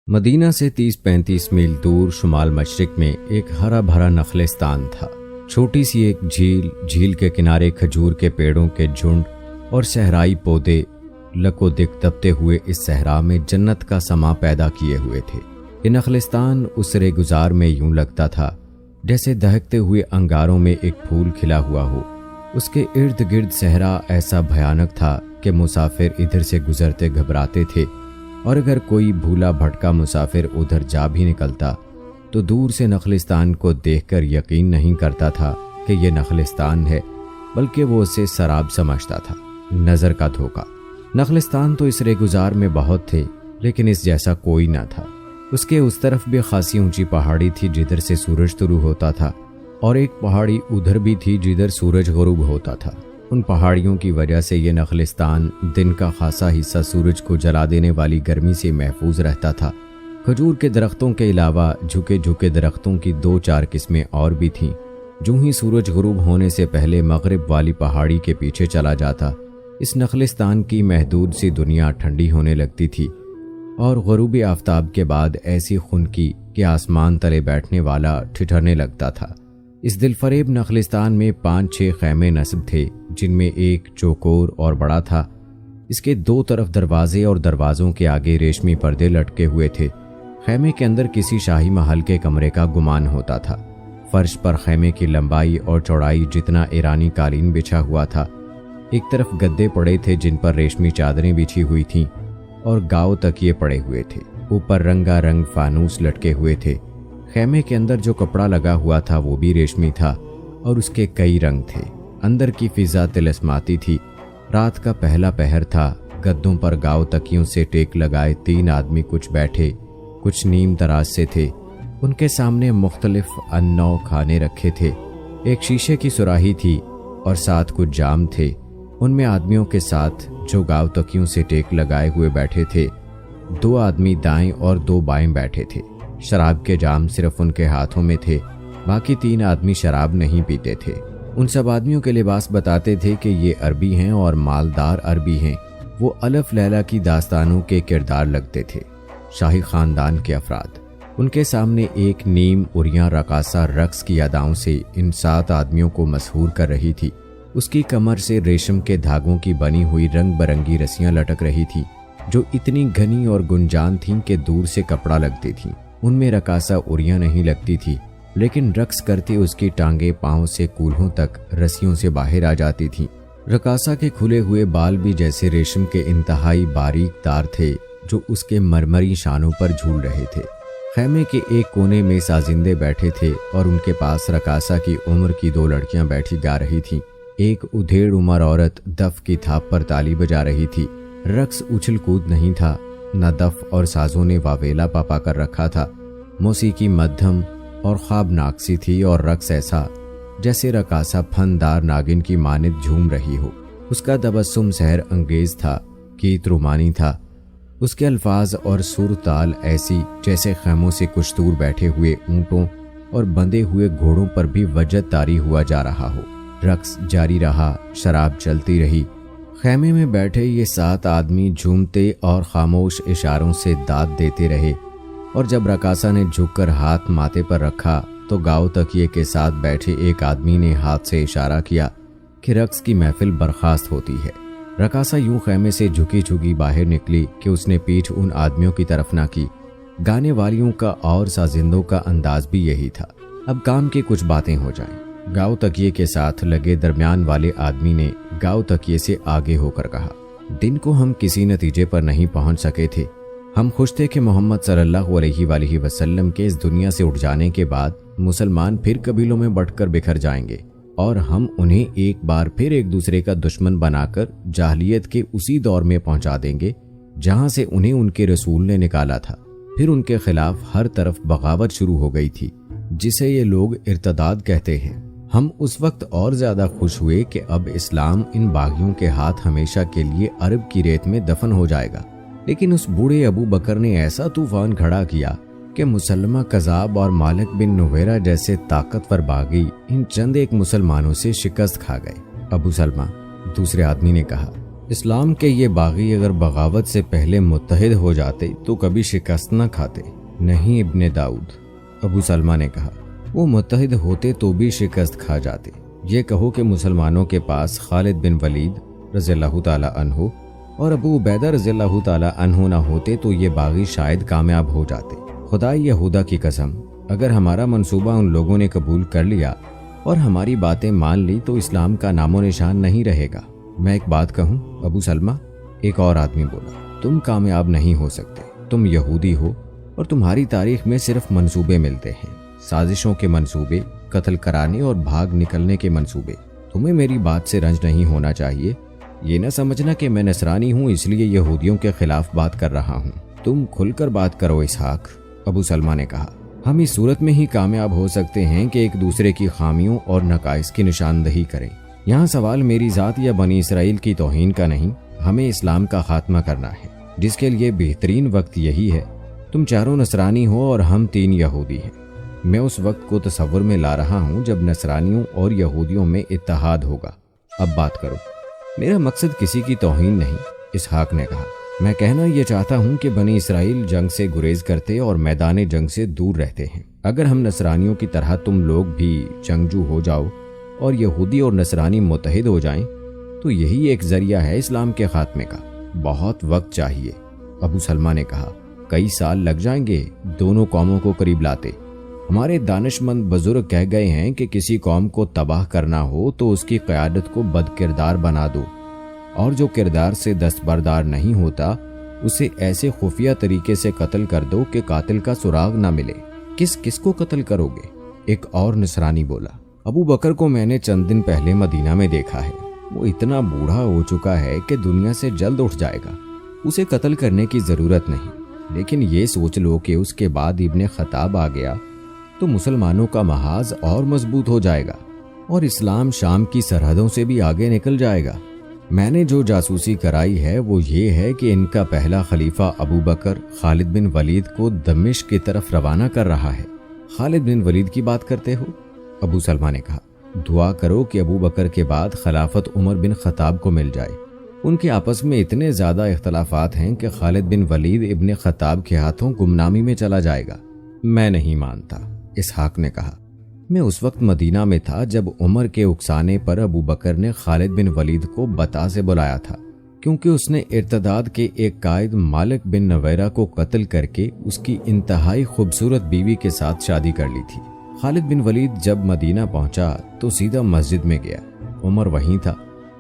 مدینہ سے 30-35 میل دور شمال مشرق میں ایک ہرا بھرا نخلستان تھا۔ چھوٹی سی ایک جھیل کے کنارے کھجور کے پیڑوں کے جھنڈ اور صحرائی پودے لکو دک دبتے ہوئے اس صحرا میں جنت کا سما پیدا کیے ہوئے تھے۔ یہ نخلستان اسرے گزار میں یوں لگتا تھا جیسے دہکتے ہوئے انگاروں میں ایک پھول کھلا ہوا ہو۔ اس کے ارد گرد صحرا ایسا بھیانک تھا کہ مسافر ادھر سے گزرتے گھبراتے تھے، اور اگر کوئی بھولا بھٹکا مسافر ادھر جا بھی نکلتا تو دور سے نخلستان کو دیکھ کر یقین نہیں کرتا تھا کہ یہ نخلستان ہے، بلکہ وہ اسے سراب سمجھتا تھا۔ نظر کا دھوکہ۔ نخلستان تو اس رے گزار میں بہت تھے، لیکن اس جیسا کوئی نہ تھا۔ اس کے اس طرف بھی خاصی اونچی پہاڑی تھی جدھر سے سورج طلوع ہوتا تھا، اور ایک پہاڑی ادھر بھی تھی جدھر سورج غروب ہوتا تھا۔ ان پہاڑیوں کی وجہ سے یہ نخلستان دن کا خاصا حصہ سورج کو جلا دینے والی گرمی سے محفوظ رہتا تھا۔ کھجور کے درختوں کے علاوہ جھکے جھکے درختوں کی 2-4 قسمیں اور بھی تھیں۔ جو ہی سورج غروب ہونے سے پہلے مغرب والی پہاڑی کے پیچھے چلا جاتا، اس نخلستان کی محدود سی دنیا ٹھنڈی ہونے لگتی تھی، اور غروب آفتاب کے بعد ایسی خنکی کہ آسمان تلے بیٹھنے والا ٹھٹھرنے لگتا تھا۔ اس دل فریب نخلستان میں 5-6 خیمے نصب تھے، جن میں ایک چوکور اور بڑا تھا۔ اس کے 2 طرف دروازے اور دروازوں کے آگے ریشمی پردے لٹکے ہوئے تھے۔ خیمے کے اندر کسی شاہی محل کے کمرے کا گمان ہوتا تھا۔ فرش پر خیمے کی لمبائی اور چوڑائی جتنا ایرانی قالین بچھا ہوا تھا۔ ایک طرف گدے پڑے تھے جن پر ریشمی چادریں بچھی ہوئی تھیں، اور گاؤ تکیے پڑے ہوئے تھے۔ اوپر رنگا رنگ فانوس لٹکے ہوئے تھے۔ خیمے کے اندر جو کپڑا لگا ہوا تھا وہ بھی ریشمی تھا، اور اس کے کئی رنگ تھے۔ اندر کی فضا طلسماتی تھی۔ رات کا پہلا پہر تھا۔ گدوں پر گاؤ تکیوں سے ٹیک لگائے 3 آدمی کچھ بیٹھے، کچھ نیم تراز سے تھے۔ ان کے سامنے مختلف انو کھانے رکھے تھے۔ ایک شیشے کی سراہی تھی اور ساتھ کچھ جام تھے۔ ان میں آدمیوں کے ساتھ جو گاؤ تکیوں سے ٹیک لگائے ہوئے بیٹھے تھے، 2 آدمی دائیں اور 2 بائیں بیٹھے تھے۔ شراب کے جام صرف ان کے ہاتھوں میں تھے، باقی 3 آدمی شراب نہیں پیتے تھے۔ ان سب آدمیوں کے لباس بتاتے تھے کہ یہ عربی ہیں اور مالدار عربی ہیں۔ وہ الف لیلہ کی داستانوں کے کردار لگتے تھے، شاہی خاندان کے افراد۔ ان کے سامنے ایک نیم اریاں رقاصہ رقص کی اداؤں سے ان 7 آدمیوں کو مسحور کر رہی تھی۔ اس کی کمر سے ریشم کے دھاگوں کی بنی ہوئی رنگ برنگی رسیاں لٹک رہی تھیں، جو اتنی گھنی اور گنجان تھیں کہ دور سے کپڑا لگتی تھیں۔ ان میں رقاصہ اریاں نہیں لگتی تھی، لیکن رقص کرتی اس کی ٹانگیں پاؤں سے کولہوں تک رسیوں سے باہر آ جاتی تھیں۔ رقاصہ کے کھلے ہوئے بال بھی جیسے ریشم کے انتہائی باریک تار تھے جو اس کے مرمری شانوں پر جھول رہے تھے۔ خیمے کے ایک کونے میں سازندے بیٹھے تھے، اور ان کے پاس رقاصہ کی عمر کی 2 لڑکیاں بیٹھی گا رہی تھیں۔ ایک ادھیڑ عمر عورت دف کی تھاپ پر تالی بجا رہی تھی۔ رقص اچھل کود نہیں تھا، نہ دف اور سازوں نے واویلا پاپا کر رکھا تھا۔ موسیقی مدھم اور خوابناک سی تھی، اور رقص ایسا جیسے رقاصہ پھندار ناگن کی مانند جھوم رہی ہو۔ اس کا تبسم سحر انگیز تھا، گیت رومانی تھا۔ اس کے الفاظ اور سر تال ایسی جیسے خیموں سے کچھ دور بیٹھے ہوئے اونٹوں اور بندھے ہوئے گھوڑوں پر بھی وجد طاری ہوا جا رہا ہو۔ رقص جاری رہا، شراب چلتی رہی۔ خیمے میں بیٹھے یہ 7 آدمی جھومتے اور خاموش اشاروں سے داد دیتے رہے، اور جب رقاصہ نے جھک کر ہاتھ ماتھے پر رکھا تو گاؤ تکیے کے ساتھ بیٹھے ایک آدمی نے ہاتھ سے اشارہ کیا کہ رقص کی محفل برخاست ہوتی ہے۔ رقاصہ یوں خیمے سے جھکی جھکی باہر نکلی کہ اس نے پیٹھ ان آدمیوں کی طرف نہ کی۔ گانے والیوں کا اور سازندوں کا انداز بھی یہی تھا۔ اب کام کی کچھ باتیں ہو جائیں۔ گاؤ تکیے کے ساتھ لگے درمیان والے آدمی نے گاؤ تکیے سے آگے ہو کر کہا، دن کو ہم کسی نتیجے پر نہیں پہنچ سکے تھے۔ ہم خوش تھے کہ محمد صلی اللہ علیہ وآلہ وسلم کے اس دنیا سے اٹھ جانے کے بعد مسلمان پھر قبیلوں میں بٹ کر بکھر جائیں گے، اور ہم انہیں ایک بار پھر ایک دوسرے کا دشمن بنا کر جاہلیت کے اسی دور میں پہنچا دیں گے جہاں سے انہیں ان کے رسول نے نکالا تھا۔ پھر ان کے خلاف ہر طرف بغاوت شروع ہو گئی تھی، جسے یہ لوگ ارتداد کہتے ہیں۔ ہم اس وقت اور زیادہ خوش ہوئے کہ اب اسلام ان باغیوں کے ہاتھ ہمیشہ کے لیے عرب کی ریت میں دفن ہو جائے گا۔ لیکن اس بوڑھے ابو بکر نے ایسا طوفان کھڑا کیا کہ مسلمہ کذاب اور مالک بن نویرہ جیسے طاقتور باغی ان چند ایک مسلمانوں سے شکست کھا گئے۔ ابو سلمہ، دوسرے آدمی نے کہا، اسلام کے یہ باغی اگر بغاوت سے پہلے متحد ہو جاتے تو کبھی شکست نہ کھاتے۔ نہیں ابن داؤد، ابو سلمہ نے کہا، وہ متحد ہوتے تو بھی شکست کھا جاتے۔ یہ کہو کہ مسلمانوں کے پاس خالد بن ولید رضی اللہ تعالیٰ عنہ اور ابو عبیدہ رضی اللہ تعالیٰ عنہ نہ ہوتے تو یہ باغی شاید کامیاب ہو جاتے۔ خدا یہودا کی قسم، اگر ہمارا منصوبہ ان لوگوں نے قبول کر لیا اور ہماری باتیں مان لی تو اسلام کا نام و نشان نہیں رہے گا۔ میں ایک بات کہوں ابو سلمہ، ایک اور آدمی بولا، تم کامیاب نہیں ہو سکتے، تم یہودی ہو اور تمہاری تاریخ میں صرف منصوبے ملتے ہیں، سازشوں کے منصوبے، قتل کرانے اور بھاگ نکلنے کے منصوبے۔ تمہیں میری بات سے رنج نہیں ہونا چاہیے، یہ نہ سمجھنا کہ میں نصرانی ہوں اس لیے یہودیوں کے خلاف بات کر رہا ہوں۔ تم کھل کر بات کرو اسحاق، ابو سلمہ نے کہا۔ ہم اس صورت میں ہی کامیاب ہو سکتے ہیں کہ ایک دوسرے کی خامیوں اور نقائص کی نشاندہی کریں۔ یہاں سوال میری ذات یا بنی اسرائیل کی توہین کا نہیں، ہمیں اسلام کا خاتمہ کرنا ہے، جس کے لیے بہترین وقت یہی ہے۔ تم چاروں نصرانی ہو اور ہم 3 یہودی ہیں۔ میں اس وقت کو تصور میں لا رہا ہوں جب نصرانیوں اور یہودیوں میں اتحاد ہوگا۔ اب بات کرو۔ میرا مقصد کسی کی توہین نہیں، اسحاق نے کہا۔ میں کہنا یہ چاہتا ہوں کہ بنی اسرائیل جنگ سے گریز کرتے اور میدان جنگ سے دور رہتے ہیں۔ اگر ہم نصرانیوں کی طرح تم لوگ بھی جنگجو ہو جاؤ اور یہودی اور نصرانی متحد ہو جائیں تو یہی ایک ذریعہ ہے اسلام کے خاتمے کا۔ بہت وقت چاہیے، ابو سلمہ نے کہا، کئی سال لگ جائیں گے دونوں قوموں کو قریب لاتے۔ ہمارے دانش مند بزرگ کہہ گئے ہیں کہ کسی قوم کو تباہ کرنا ہو تو اس کی قیادت کو بد کردار بنا دو، اور جو کردار سے دستبردار نہیں ہوتا اسے ایسے خفیہ طریقے سے قتل کر دو کہ قاتل کا سراغ نہ ملے۔ کس کو قتل کرو گے؟ ایک اور نصرانی بولا۔ ابو بکر کو میں نے چند دن پہلے مدینہ میں دیکھا ہے، وہ اتنا بوڑھا ہو چکا ہے کہ دنیا سے جلد اٹھ جائے گا، اسے قتل کرنے کی ضرورت نہیں۔ لیکن یہ سوچ لو کہ اس کے بعد ابن خطاب آ گیا تو مسلمانوں کا محاذ اور مضبوط ہو جائے گا اور اسلام شام کی سرحدوں سے بھی آگے نکل جائے گا۔ میں نے جو جاسوسی کرائی ہے وہ یہ ہے کہ ان کا پہلا خلیفہ ابو بکر خالد بن ولید کو دمشق کی طرف روانہ کر رہا ہے۔ خالد بن ولید کی بات کرتے ہو؟ ابو سلمہ نے کہا، دعا کرو کہ ابو بکر کے بعد خلافت عمر بن خطاب کو مل جائے۔ ان کے آپس میں اتنے زیادہ اختلافات ہیں کہ خالد بن ولید ابن خطاب کے ہاتھوں گمنامی میں چلا جائے گا۔ میں نہیں مانتا، اسحاق نے کہا۔ میں اس وقت مدینہ میں تھا جب عمر کے اکسانے پر ابو بکر نے خالد بن ولید کو بتا سے بلایا تھا، کیونکہ اس نے ارتداد کے ایک قائد مالک بن نویرہ کو قتل کر کے اس کی انتہائی خوبصورت بیوی کے ساتھ شادی کر لی تھی۔ خالد بن ولید جب مدینہ پہنچا تو سیدھا مسجد میں گیا، عمر وہیں تھا۔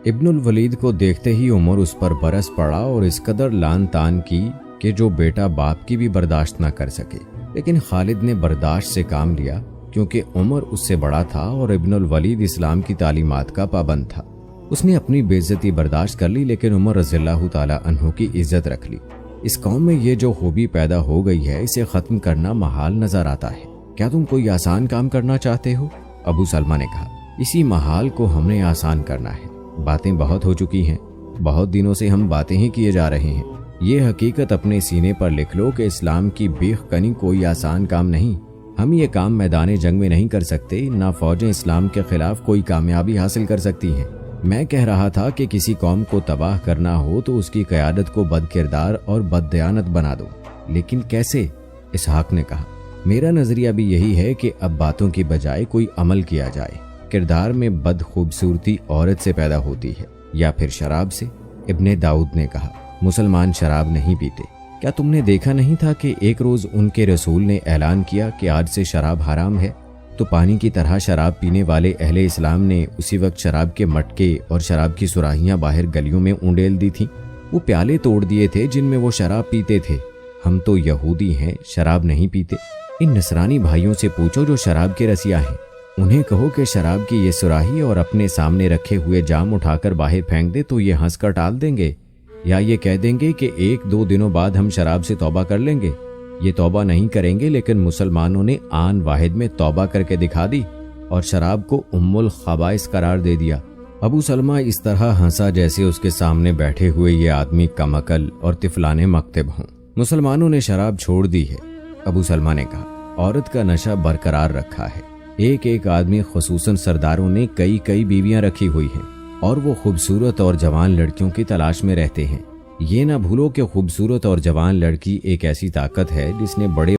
ابن الولید کو دیکھتے ہی عمر اس پر برس پڑا اور اس قدر لان تان کی کہ جو بیٹا باپ کی بھی برداشت نہ کر سکے۔ لیکن خالد نے برداشت سے کام لیا کیونکہ عمر اس سے بڑا تھا اور ابن الولید اسلام کی تعلیمات کا پابند تھا۔ اس نے اپنی بے عزتی برداشت کر لی لیکن عمر رضی اللہ تعالی عنہ کی عزت رکھ لی۔ اس قوم میں یہ جو خوبی پیدا ہو گئی ہے اسے ختم کرنا محال نظر آتا ہے۔ کیا تم کوئی آسان کام کرنا چاہتے ہو؟ ابو سلمہ نے کہا، اسی محال کو ہم نے آسان کرنا ہے۔ باتیں بہت ہو چکی ہیں، بہت دنوں سے ہم باتیں ہی کیے جا رہے ہیں۔ یہ حقیقت اپنے سینے پر لکھ لو کہ اسلام کی بیخ کنی کوئی آسان کام نہیں۔ ہم یہ کام میدان جنگ میں نہیں کر سکتے، نہ فوجیں اسلام کے خلاف کوئی کامیابی حاصل کر سکتی ہیں۔ میں کہہ رہا تھا کہ کسی قوم کو تباہ کرنا ہو تو اس کی قیادت کو بد کردار اور بد دیانت بنا دو۔ لیکن کیسے؟ اسحاق نے کہا، میرا نظریہ بھی یہی ہے کہ اب باتوں کی بجائے کوئی عمل کیا جائے۔ کردار میں بد خوبصورتی عورت سے پیدا ہوتی ہے یا پھر شراب سے؟ ابن داؤد نے کہا، مسلمان شراب نہیں پیتے۔ کیا تم نے دیکھا نہیں تھا کہ ایک روز ان کے رسول نے اعلان کیا کہ آج سے شراب حرام ہے، تو پانی کی طرح شراب پینے والے اہل اسلام نے اسی وقت شراب کے مٹکے اور شراب کی سراہیاں باہر گلیوں میں اونڈیل دی تھیں۔ وہ پیالے توڑ دیے تھے جن میں وہ شراب پیتے تھے۔ ہم تو یہودی ہیں، شراب نہیں پیتے۔ ان نصرانی بھائیوں سے پوچھو جو شراب کے رسیا ہیں، انہیں کہو کہ شراب کی یہ سراہی اور اپنے سامنے رکھے ہوئے جام اٹھا کر باہر پھینک دے تو یہ ہنس کر ٹال دیں گے، یا یہ کہہ دیں گے کہ 1-2 دنوں بعد ہم شراب سے توبہ کر لیں گے۔ یہ توبہ نہیں کریں گے، لیکن مسلمانوں نے آن واحد میں توبہ کر کے دکھا دی اور شراب کو ام الخبائث قرار دے دیا۔ ابو سلمہ اس طرح ہنسا جیسے اس کے سامنے بیٹھے ہوئے یہ آدمی کم عقل اور طفلانہ مکتب ہوں۔ مسلمانوں نے شراب چھوڑ دی ہے، ابو سلمہ نے کہا، عورت کا نشہ برقرار رکھا ہے۔ ایک آدمی خصوصاً سرداروں نے کئی بیویاں رکھی ہوئی ہیں۔ اور وہ خوبصورت اور جوان لڑکیوں کی تلاش میں رہتے ہیں۔ یہ نہ بھولو کہ خوبصورت اور جوان لڑکی ایک ایسی طاقت ہے جس نے بڑے